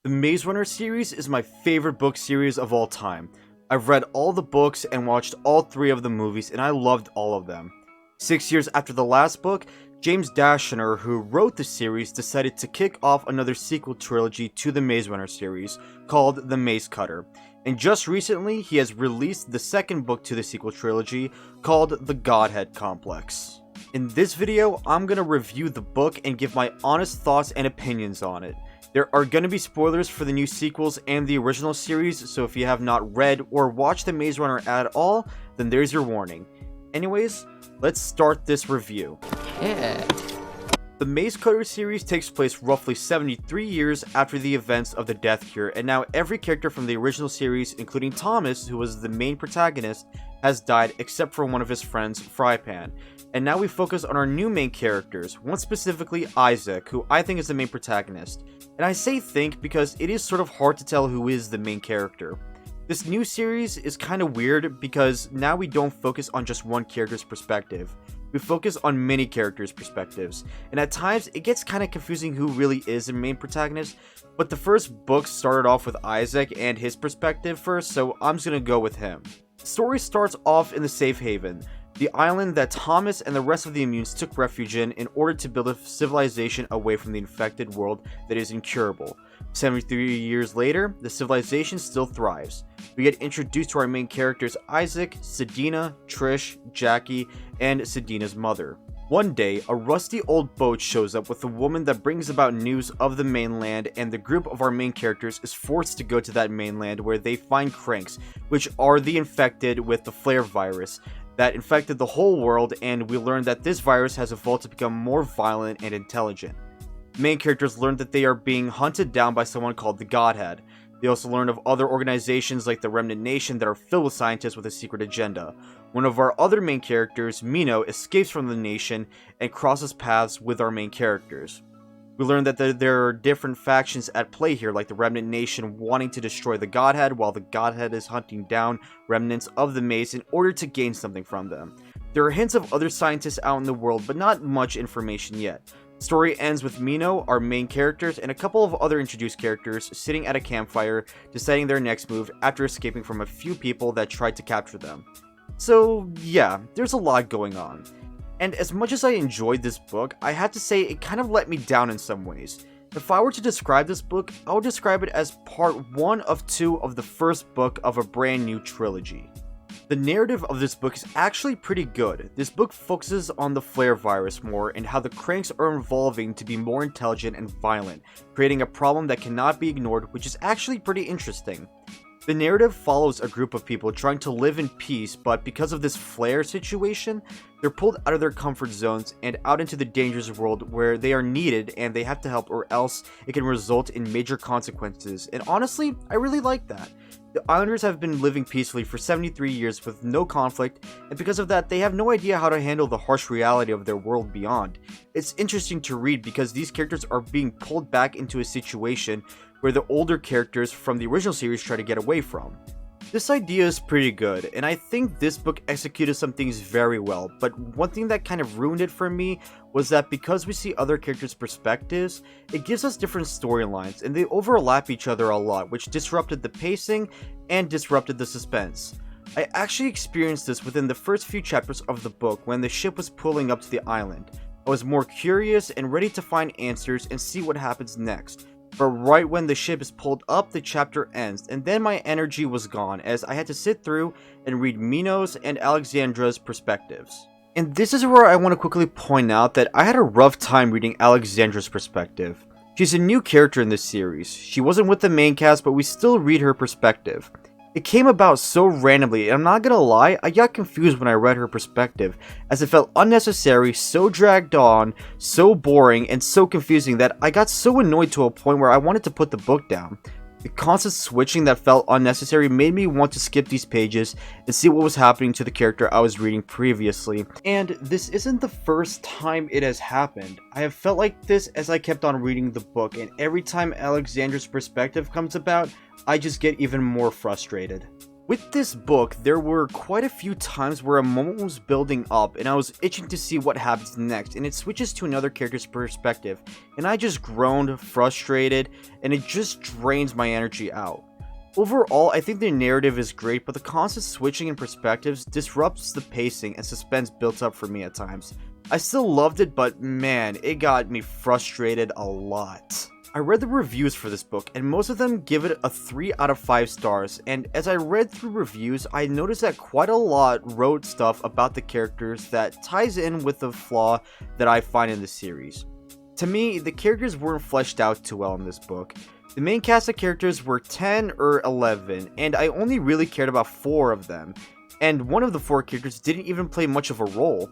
The Maze Runner series is my favorite book series of all time. I've read all the books and watched all 3 of the movies, and I loved all of them. 6 years after the last book, James Dashner, who wrote the series, decided to kick off another sequel trilogy to the Maze Runner series, called The Maze Cutter. And just recently, he has released the second book to the sequel trilogy, called The Godhead Complex. In this video, I'm gonna review the book and give my honest thoughts and opinions on it. There are going to be spoilers for the new sequels and the original series, so if you have not read or watched The Maze Runner at all, then there's your warning. Anyways, let's start this review. The Maze Cutter series takes place roughly 73 years after the events of the Death Cure, and now every character from the original series, including Thomas, who was the main protagonist, has died except for one of his friends, Frypan. And now we focus on our new main characters, one specifically Isaac, who I think is the main protagonist. And I say think because it is sort of hard to tell who is the main character. This new series is kind of weird because now we don't focus on just one character's perspective. We focus on many characters' perspectives, and at times it gets kind of confusing who really is the main protagonist, but the first book started off with Isaac and his perspective first, so I'm just gonna go with him. The story starts off in the Safe Haven, the island that Thomas and the rest of the Immunes took refuge in order to build a civilization away from the infected world that is incurable. 73 years later, the civilization still thrives. We get introduced to our main characters Isaac, Sedina, Trish, Jackie, and Sedina's mother. One day, a rusty old boat shows up with a woman that brings about news of the mainland, and the group of our main characters is forced to go to that mainland where they find cranks, which are the infected with the flare virus that infected the whole world, and we learn that this virus has evolved to become more violent and intelligent. Main characters learn that they are being hunted down by someone called the Godhead. They also learn of other organizations like the Remnant Nation that are filled with scientists with a secret agenda. One of our other main characters, Mino, escapes from the nation and crosses paths with our main characters. We learn that there are different factions at play here, like the Remnant Nation wanting to destroy the Godhead, while the Godhead is hunting down remnants of the maze in order to gain something from them. There are hints of other scientists out in the world, but not much information yet. The story ends with Mino, our main characters, and a couple of other introduced characters sitting at a campfire, deciding their next move after escaping from a few people that tried to capture them. So yeah, there's a lot going on. And as much as I enjoyed this book, I had to say it kind of let me down in some ways. If I were to describe this book, I would describe it as part 1 of 2 of the first book of a brand new trilogy. The narrative of this book is actually pretty good. This book focuses on the flare virus more and how the cranks are evolving to be more intelligent and violent, creating a problem that cannot be ignored, which is actually pretty interesting. The narrative follows a group of people trying to live in peace, but because of this flare situation, they're pulled out of their comfort zones and out into the dangerous world where they are needed and they have to help, or else it can result in major consequences. And honestly, I really like that. The Islanders have been living peacefully for 73 years with no conflict, and because of that, they have no idea how to handle the harsh reality of their world beyond. It's interesting to read because these characters are being pulled back into a situation where the older characters from the original series try to get away from. This idea is pretty good, and I think this book executed some things very well, but one thing that kind of ruined it for me was that because we see other characters' perspectives, it gives us different storylines, and they overlap each other a lot, which disrupted the pacing and disrupted the suspense. I actually experienced this within the first few chapters of the book when the ship was pulling up to the island. I was more curious and ready to find answers and see what happens next. But right when the ship is pulled up, the chapter ends, and then my energy was gone as I had to sit through and read Mino's and Alexandra's perspectives. And this is where I want to quickly point out that I had a rough time reading Alexandra's perspective. She's a new character in this series. She wasn't with the main cast, but we still read her perspective. It came about so randomly, and I'm not gonna lie, I got confused when I read her perspective, as it felt unnecessary, so dragged on, so boring, and so confusing that I got so annoyed to a point where I wanted to put the book down. The constant switching that felt unnecessary made me want to skip these pages and see what was happening to the character I was reading previously. And this isn't the first time it has happened. I have felt like this as I kept on reading the book, and every time Alexandra's perspective comes about, I just get even more frustrated. With this book, there were quite a few times where a moment was building up and I was itching to see what happens next, and it switches to another character's perspective, and I just groaned, frustrated, and it just drains my energy out. Overall, I think the narrative is great, but the constant switching in perspectives disrupts the pacing and suspense built up for me at times. I still loved it, but man, it got me frustrated a lot. I read the reviews for this book, and most of them give it a 3 out of 5 stars, and as I read through reviews, I noticed that quite a lot wrote stuff about the characters that ties in with the flaw that I find in the series. To me, the characters weren't fleshed out too well in this book. The main cast of characters were 10 or 11, and I only really cared about 4 of them, and one of the 4 characters didn't even play much of a role.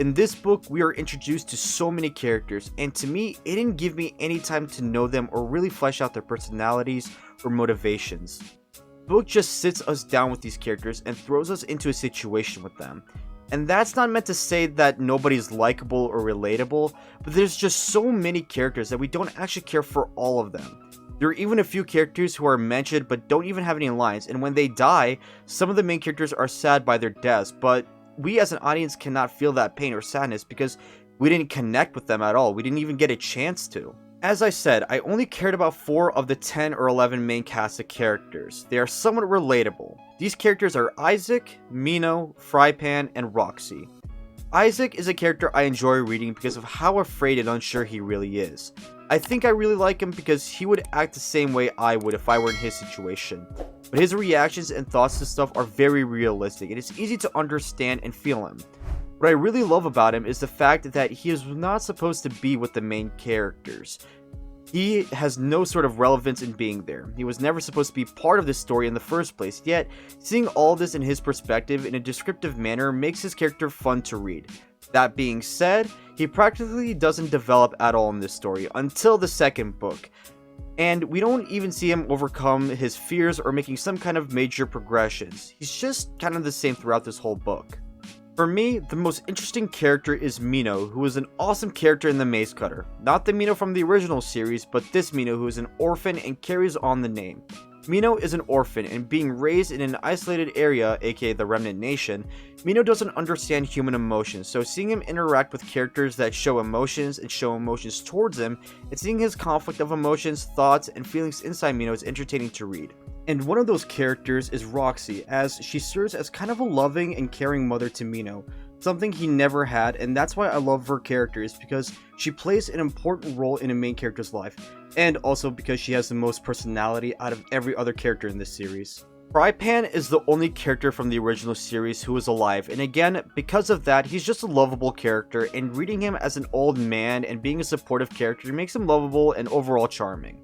In this book, we are introduced to so many characters, and to me, it didn't give me any time to know them or really flesh out their personalities or motivations. The book just sits us down with these characters and throws us into a situation with them. And that's not meant to say that nobody's likable or relatable, but there's just so many characters that we don't actually care for all of them. There are even a few characters who are mentioned but don't even have any lines, and when they die, some of the main characters are sad by their deaths, but we as an audience cannot feel that pain or sadness because we didn't connect with them at all. We didn't even get a chance to. As I said, I only cared about 4 of the 10 or 11 main cast of characters. They are somewhat relatable. These characters are Isaac, Mino, Frypan, and Roxy. Isaac is a character I enjoy reading because of how afraid and unsure he really is. I think I really like him because he would act the same way I would if I were in his situation. But his reactions and thoughts to stuff are very realistic, and it's easy to understand and feel him. What I really love about him is the fact that he is not supposed to be with the main characters. He has no sort of relevance in being there. He was never supposed to be part of this story in the first place, yet seeing all this in his perspective in a descriptive manner makes his character fun to read. That being said, he practically doesn't develop at all in this story until the second book, and we don't even see him overcome his fears or making some kind of major progressions. He's just kind of the same throughout this whole book. For me, the most interesting character is Mino, who is an awesome character in The Maze Cutter. Not the Mino from the original series, but this Mino who is an orphan and carries on the name. Mino is an orphan, and being raised in an isolated area, aka the Remnant Nation, Mino doesn't understand human emotions, so seeing him interact with characters that show emotions and show emotions towards him, and seeing his conflict of emotions, thoughts, and feelings inside Mino is entertaining to read. And one of those characters is Roxy, as she serves as kind of a loving and caring mother to Mino, something he never had, and that's why I love her character, is because she plays an important role in a main character's life, and also because she has the most personality out of every other character in this series. Frypan is the only character from the original series who is alive, and again, because of that, he's just a lovable character, and reading him as an old man and being a supportive character makes him lovable and overall charming.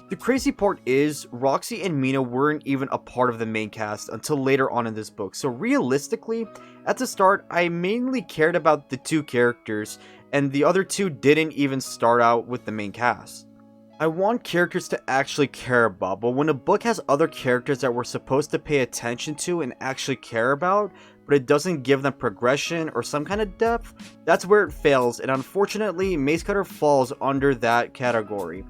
The crazy part is, Roxy and Mino weren't even a part of the main cast until later on in this book, so realistically, at the start, I mainly cared about the 2 characters, and the other 2 didn't even start out with the main cast. I want characters to actually care about, but when a book has other characters that we're supposed to pay attention to and actually care about, but it doesn't give them progression or some kind of depth, that's where it fails, and unfortunately, Maze Cutter falls under that category.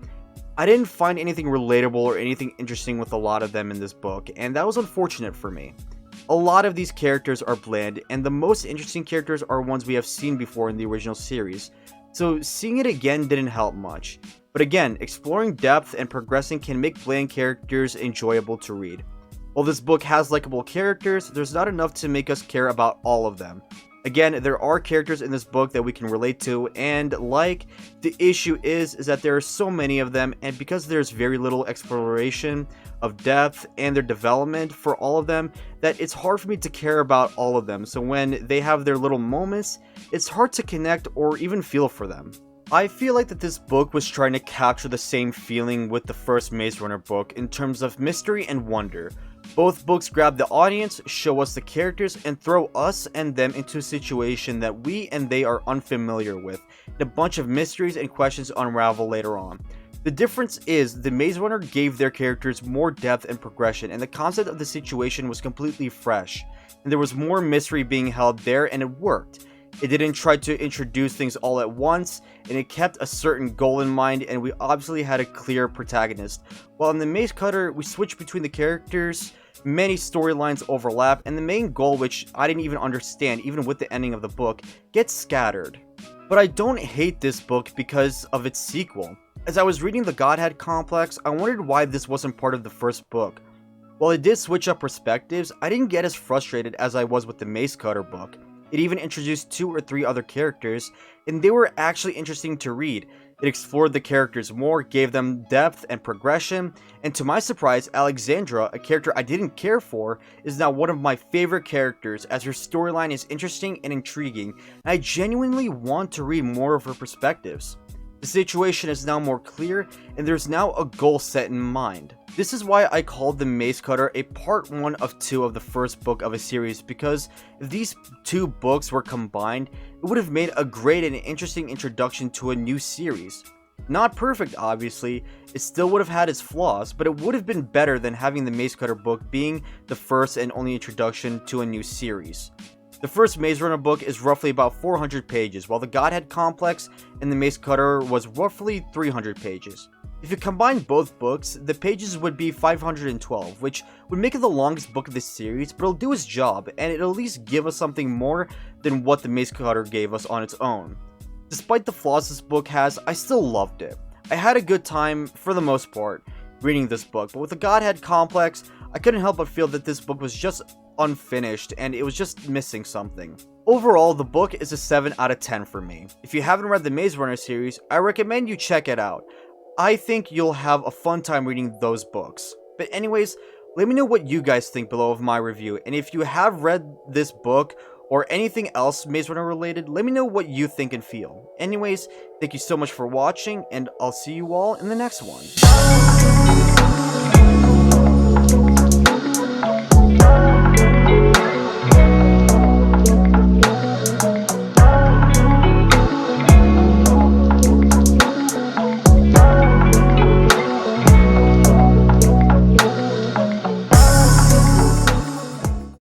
I didn't find anything relatable or anything interesting with a lot of them in this book, and that was unfortunate for me. A lot of these characters are bland, and the most interesting characters are ones we have seen before in the original series, so seeing it again didn't help much. But again, exploring depth and progressing can make bland characters enjoyable to read. While this book has likable characters, there's not enough to make us care about all of them. Again, there are characters in this book that we can relate to, and the issue is that there are so many of them, and because there's very little exploration of depth and their development for all of them, that it's hard for me to care about all of them. So when they have their little moments, it's hard to connect or even feel for them. I feel like that this book was trying to capture the same feeling with the first Maze Runner book in terms of mystery and wonder. Both books grab the audience, show us the characters, and throw us and them into a situation that we and they are unfamiliar with, and a bunch of mysteries and questions unravel later on. The difference is, the Maze Runner gave their characters more depth and progression, and the concept of the situation was completely fresh, and there was more mystery being held there, and it worked. It didn't try to introduce things all at once, and it kept a certain goal in mind, and we obviously had a clear protagonist. While in the Maze Cutter, we switched between the characters Many storylines overlap, and the main goal, which I didn't even understand even with the ending of the book, gets scattered. But I don't hate this book because of its sequel. As I was reading the Godhead Complex, I wondered why this wasn't part of the first book. While it did switch up perspectives, I didn't get as frustrated as I was with the Maze Cutter book. It even introduced 2 or 3 other characters, and they were actually interesting to read. It explored the characters more, gave them depth and progression, and to my surprise, Alexandra, a character I didn't care for, is now one of my favorite characters as her storyline is interesting and intriguing, and I genuinely want to read more of her perspectives. The situation is now more clear, and there's now a goal set in mind. This is why I called The Maze Cutter a part 1 of 2 of the first book of a series, because if these 2 books were combined, it would have made a great and interesting introduction to a new series. Not perfect, obviously, it still would have had its flaws, but it would have been better than having the Maze Cutter book being the first and only introduction to a new series. The first Maze Runner book is roughly about 400 pages, while the Godhead Complex and the Maze Cutter was roughly 300 pages. If you combine both books, the pages would be 512, which would make it the longest book of this series, but it'll do its job, and it'll at least give us something more than what the Maze Cutter gave us on its own. Despite the flaws this book has, I still loved it. I had a good time, for the most part, reading this book, but with the Godhead Complex, I couldn't help but feel that this book was just unfinished and it was just missing something. Overall, the book is a 7 out of 10 for me. If you haven't read the Maze Runner series, I recommend you check it out. I think you'll have a fun time reading those books. But anyways, let me know what you guys think below of my review, and if you have read this book or anything else Maze Runner related, let me know what you think and feel. Anyways, thank you so much for watching, and I'll see you all in the next one.